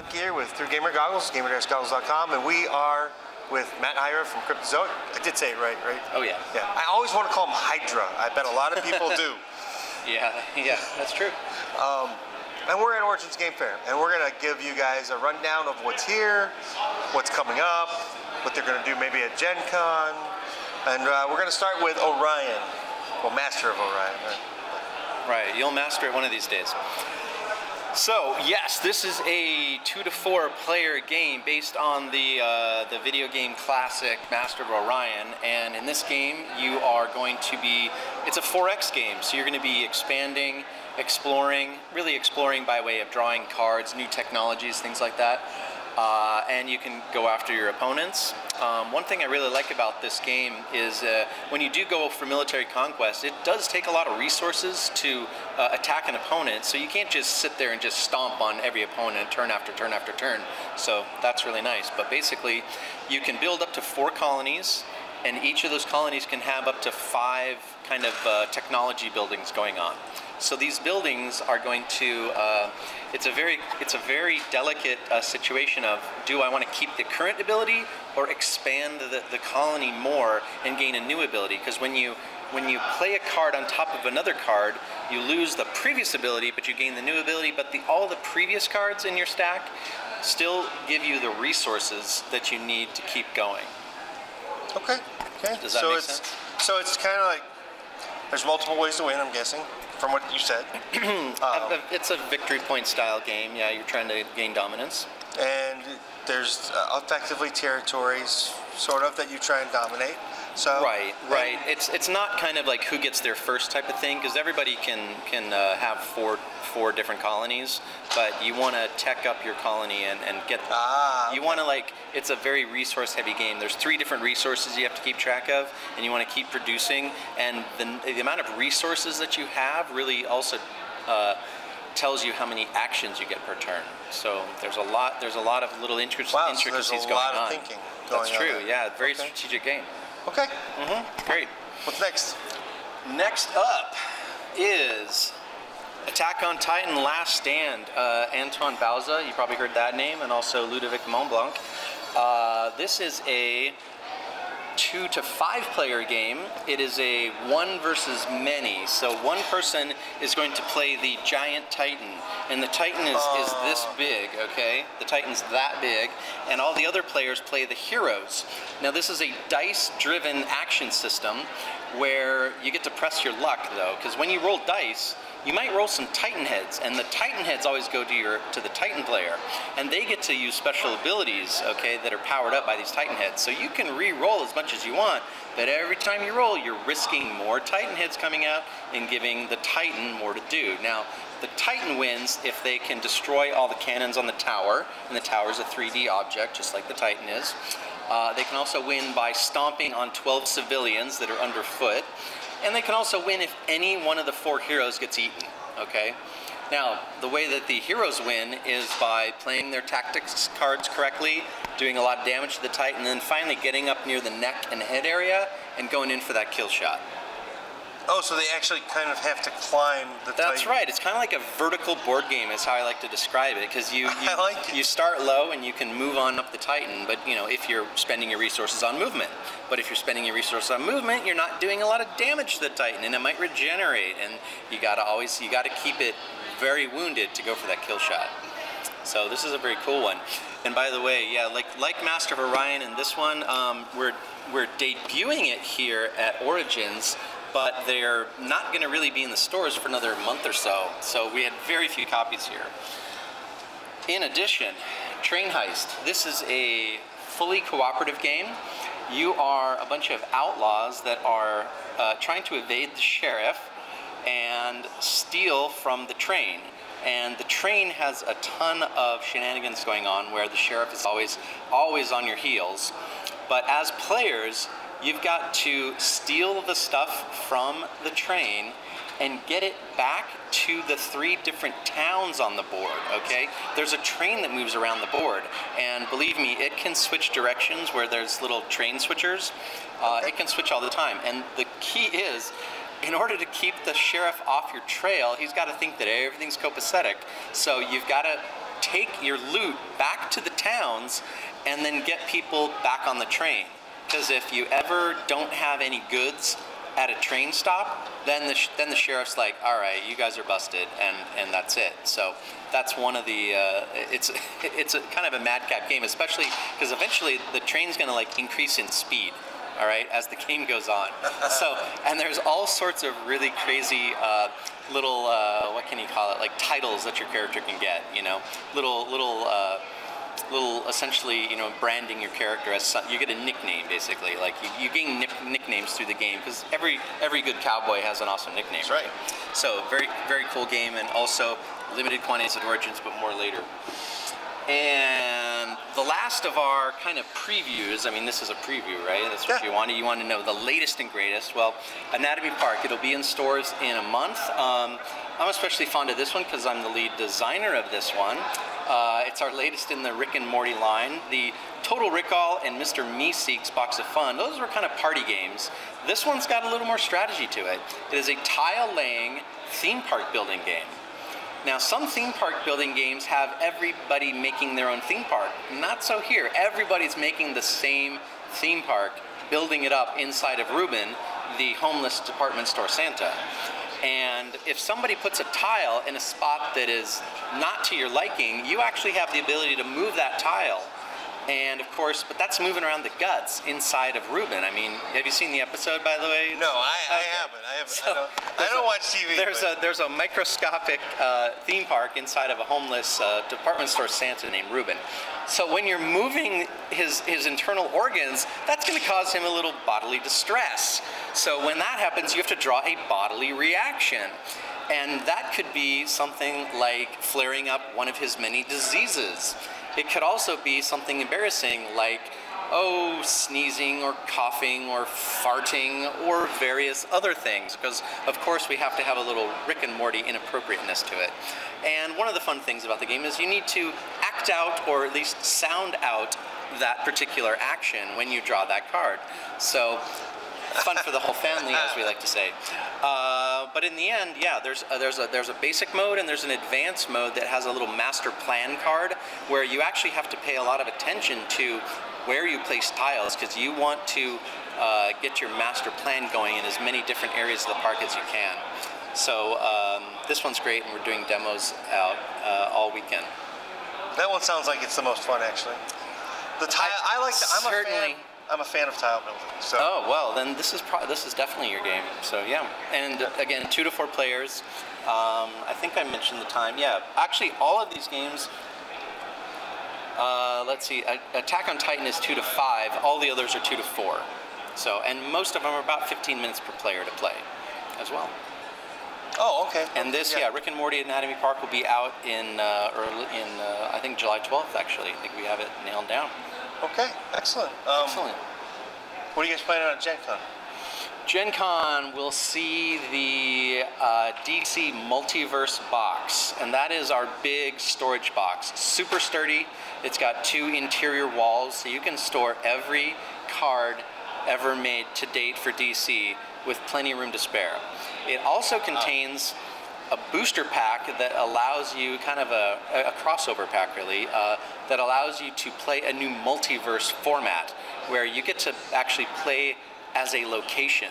back here with Through Gamer Goggles, gamer-goggles.com, and we are with Matt Hyra from Cryptozoic. I did say it right, right? Oh, yeah. Yeah. I always want to call him Hydra. I bet a lot of people do. Yeah, that's true. And we're at Origins Game Fair, and we're going to give you guys a rundown of what's here, what's coming up, what they're going to do maybe at Gen Con, and we're going to start with Orion, well, Master of Orion. Right, you'll master it one of these days. So, yes, this is a 2 to 4 player game based on the video game classic Master of Orion, and in this game you are going to be, it's a 4X game, so you're going to be expanding, exploring, really exploring by way of drawing cards, new technologies, things like that, and you can go after your opponents. One thing I really like about this game is when you do go for military conquest, it does take a lot of resources to attack an opponent, so you can't just sit there and just stomp on every opponent turn after turn after turn, so that's really nice. But basically, you can build up to 4 colonies, and each of those colonies can have up to 5 kind of technology buildings going on. So these buildings are going to, it's a very delicate situation of, do I want to keep the current ability or expand the colony more and gain a new ability? Because when you play a card on top of another card, you lose the previous ability, but you gain the new ability, but all the previous cards in your stack still give you the resources that you need to keep going. Okay. Does that make sense? So it's kind of like, there's multiple ways to win, I'm guessing, from what you said. It's a victory point style game. Yeah, you're trying to gain dominance. And there's effectively territories, sort of, that you try and dominate. So right. It's not kind of like who gets there first type of thing, because everybody can have four different colonies, but you want to tech up your colony and get. You want to, like, it's a very resource heavy game. There's 3 different resources you have to keep track of, and you want to keep producing. And the amount of resources that you have really also tells you how many actions you get per turn. So there's a lot of little intricacies going on. So there's a lot of thinking going on. That's true. Yeah, very strategic game. Okay. Great. What's next? Next up is Attack on Titan Last Stand. Anton Bauza, you probably heard that name, and also Ludovic Montblanc. This is a 2 to 5 player game. It is a 1 versus many. So one person is going to play the giant Titan, and the Titan is this big, okay? The Titan's that big, and all the other players play the heroes. Now this is a dice-driven action system where you get to press your luck, though, because when you roll dice, you might roll some Titan heads, and the Titan heads always go to the Titan player, and they get to use special abilities, okay, that are powered up by these Titan heads. So you can re-roll as much as you want, but every time you roll, you're risking more Titan heads coming out and giving the Titan more to do. Now, the Titan wins if they can destroy all the cannons on the tower, and the tower is a 3D object, just like the Titan is. They can also win by stomping on 12 civilians that are underfoot. And they can also win if any one of the 4 heroes gets eaten, okay? Now, the way that the heroes win is by playing their tactics cards correctly, doing a lot of damage to the Titan, and then finally getting up near the neck and head area and going in for that kill shot. Oh, so they actually kind of have to climb the Titan. That's right. It's kind of like a vertical board game is how I like to describe it, because you start low and you can move on up the Titan, but you know, if you're spending your resources on movement. But if you're spending your resources on movement, you're not doing a lot of damage to the Titan, and it might regenerate, and you gotta keep it very wounded to go for that kill shot. So this is a very cool one. And by the way, yeah, like Master of Orion and this one, we're debuting it here at Origins, but they're not going to really be in the stores for another month or so. So we had very few copies here. In addition, Train Heist. This is a fully cooperative game. You are a bunch of outlaws that are trying to evade the sheriff and steal from the train. And the train has a ton of shenanigans going on where the sheriff is always on your heels. But as players, you've got to steal the stuff from the train and get it back to the 3 different towns on the board, okay? There's a train that moves around the board, and believe me, it can switch directions where there's little train switchers. It can switch all the time, and the key is, in order to keep the sheriff off your trail, he's got to think that everything's copacetic. So you've got to take your loot back to the towns and then get people back on the train. Because if you ever don't have any goods at a train stop, then the sheriff's like, all right, you guys are busted, and that's it. So that's one of the it's a kind of a madcap game, especially because eventually the train's going to like increase in speed, all right, as the game goes on. So, and there's all sorts of really crazy little what can you call it, like titles that your character can get, you know, little essentially, you know, branding your character as you get a nickname basically. Like you gain nicknames through the game because every good cowboy has an awesome nickname. That's right. So very cool game, and also limited quantities at Origins, but more later. And the last of our kind of previews, I mean, this is a preview, right? That's what you wanted. You want to know the latest and greatest. Well, Anatomy Park, it'll be in stores in a month. I'm especially fond of this one because I'm the lead designer of this one. It's our latest in the Rick and Morty line. The Total Recall and Mr. Meeseek's Box of Fun, those were kind of party games. This one's got a little more strategy to it. It is a tile-laying theme park building game. Now, some theme park building games have everybody making their own theme park. Not so here. Everybody's making the same theme park, building it up inside of Reuben, the homeless department store Santa. And if somebody puts a tile in a spot that is not to your liking, you actually have the ability to move that tile. And of course, but that's moving around the guts inside of Reuben. I mean, have you seen the episode, by the way? No, I haven't. So, I don't watch TV. There's a microscopic theme park inside of a homeless department store Santa named Reuben. So when you're moving his internal organs, that's going to cause him a little bodily distress. So when that happens, you have to draw a bodily reaction. And that could be something like flaring up one of his many diseases. It could also be something embarrassing like, oh, sneezing or coughing or farting or various other things, because of course we have to have a little Rick and Morty inappropriateness to it. And one of the fun things about the game is you need to act out, or at least sound out, that particular action when you draw that card. So fun for the whole family, as we like to say. But in the end, yeah, there's a basic mode and there's an advanced mode that has a little master plan card where you actually have to pay a lot of attention to where you place tiles, because you want to get your master plan going in as many different areas of the park as you can. So this one's great, and we're doing demos out all weekend. That one sounds like it's the most fun, actually. The tile, I'm a fan of tile building. So. Oh well, then this is definitely your game. So yeah, and again, 2 to 4 players. I think I mentioned the time. Yeah, actually, all of these games. Let's see. Attack on Titan is 2 to 5. All the others are 2 to 4. So, and most of them are about 15 minutes per player to play, as well. Oh, okay. And this, yeah, Rick and Morty Anatomy Park will be out in I think July 12th. Actually, I think we have it nailed down. Okay, excellent. Excellent. What are you guys planning on at Gen Con? Gen Con will see the DC Multiverse box, and that is our big storage box. Super sturdy. It's got 2 interior walls, so you can store every card ever made to date for DC with plenty of room to spare. It also contains a booster pack that allows you, kind of a crossover pack really, that allows you to play a new multiverse format where you get to actually play as a location.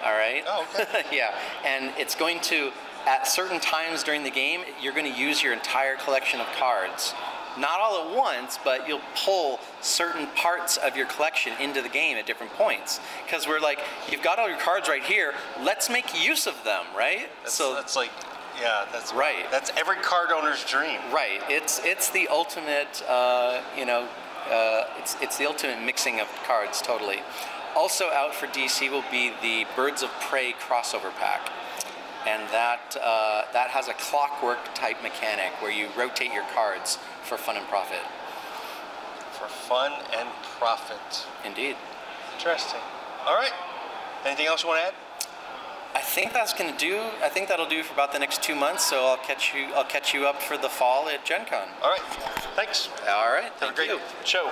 All right? Oh, okay. Yeah, and it's going to, at certain times during the game, you're going to use your entire collection of cards. Not all at once, but you'll pull certain parts of your collection into the game at different points. Because we're like, you've got all your cards right here, let's make use of them, right? That's like, yeah, that's right. That's every card owner's dream. Right. It's the ultimate, it's the ultimate mixing of cards, totally. Also out for DC will be the Birds of Prey crossover pack. And that has a clockwork type mechanic where you rotate your cards for fun and profit. For fun and profit. Indeed. Interesting. All right. Anything else you want to add? I think that's going to do. I think that'll do for about the next 2 months. So I'll catch you up for the fall at Gen Con. All right. Thanks. All right. Have a great show.